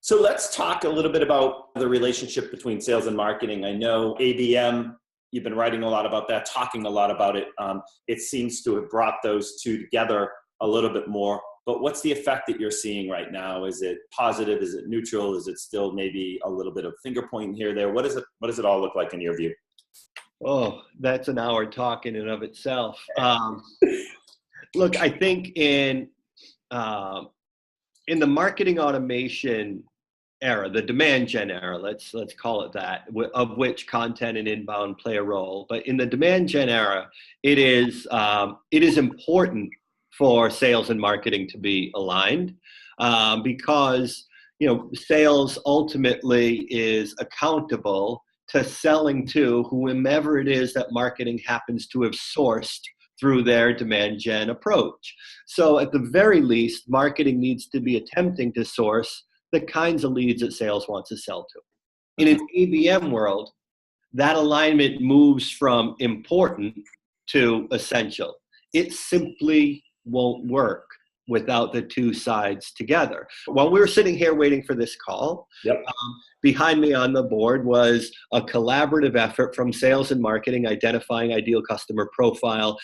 So let's talk a little bit about the relationship between sales and marketing. I know ABM, you've been writing a lot about that, talking a lot about it. It seems to have brought those two together a little bit more. But what's the effect that you're seeing right now? Is it positive? Is it neutral? Is it still maybe a little bit of finger pointing here, there? What does it all look like in your view? Oh, that's an hour talk in and of itself. Look, I think in the marketing automation era, the demand gen era, let's call it that, of which content and inbound play a role. But in the demand gen era, it is important for sales and marketing to be aligned because sales ultimately is accountable to selling to whomever it is that marketing happens to have sourced through their demand gen approach. So at the very least, marketing needs to be attempting to source the kinds of leads that sales wants to sell to. In an ABM world, that alignment moves from important to essential. It simply won't work without the two sides together. While we were sitting here waiting for this call, behind me on the board was a collaborative effort from sales and marketing, identifying ideal customer profile,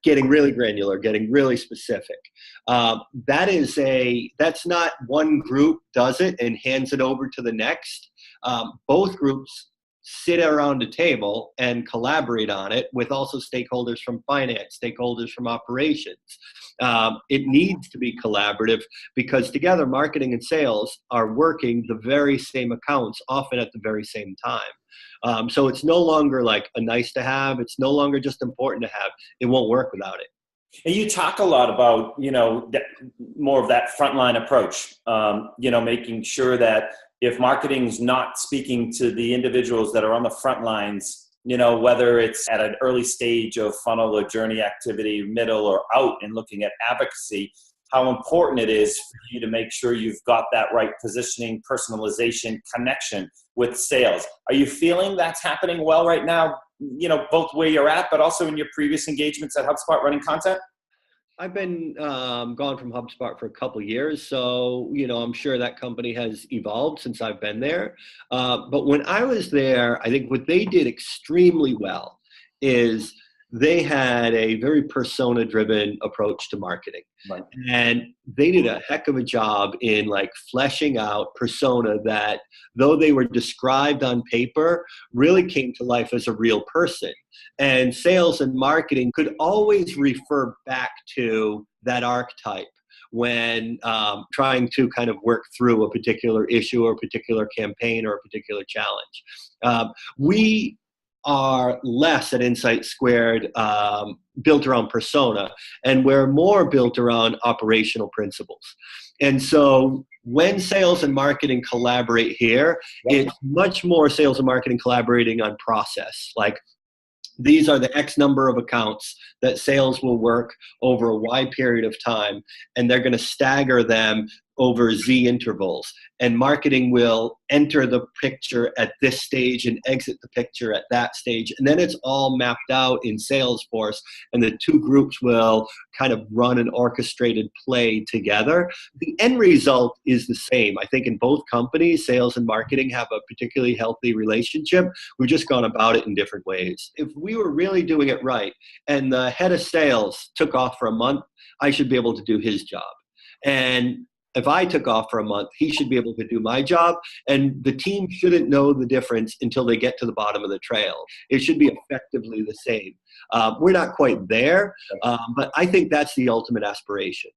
getting really granular, getting really specific. That's not one group does it and hands it over to the next. Both groups sit around a table and collaborate on it with also stakeholders from finance, stakeholders from operations. It needs to be collaborative because together marketing and sales are working the very same accounts, often at the very same time. So it's no longer like a nice to have. It's no longer just important to have. It won't work without it. And you talk a lot about, more of that frontline approach, making sure that if marketing's not speaking to the individuals that are on the front lines, whether it's at an early stage of funnel or journey activity, middle or out and looking at advocacy, how important it is for you to make sure you've got that right positioning, personalization, connection with sales. Are you feeling that's happening well right now, both where you're at, but also in your previous engagements at HubSpot running content? I've been gone from HubSpot for a couple of years, so I'm sure that company has evolved since I've been there. But when I was there, I think what they did extremely well is they had a very persona-driven approach to marketing. Right. And they did a heck of a job in fleshing out persona that, though they were described on paper, really came to life as a real person. And sales and marketing could always refer back to that archetype when trying to kind of work through a particular issue or a particular campaign or a particular challenge. We are less at InsightSquared built around persona, and we're more built around operational principles. And so when sales and marketing collaborate here, it's much more sales and marketing collaborating on process. Like, these are the X number of accounts that sales will work over a wide period of time, and they're going to stagger them over Z intervals. And marketing will enter the picture at this stage and exit the picture at that stage. And then it's all mapped out in Salesforce, and the two groups will kind of run an orchestrated play together. The end result is the same. I think in both companies, sales and marketing have a particularly healthy relationship. We've just gone about it in different ways. If we were really doing it right and the head of sales took off for a month, I should be able to do his job. And if I took off for a month, he should be able to do my job, and the team shouldn't know the difference until they get to the bottom of the trail. It should be effectively the same. We're not quite there, but I think that's the ultimate aspiration.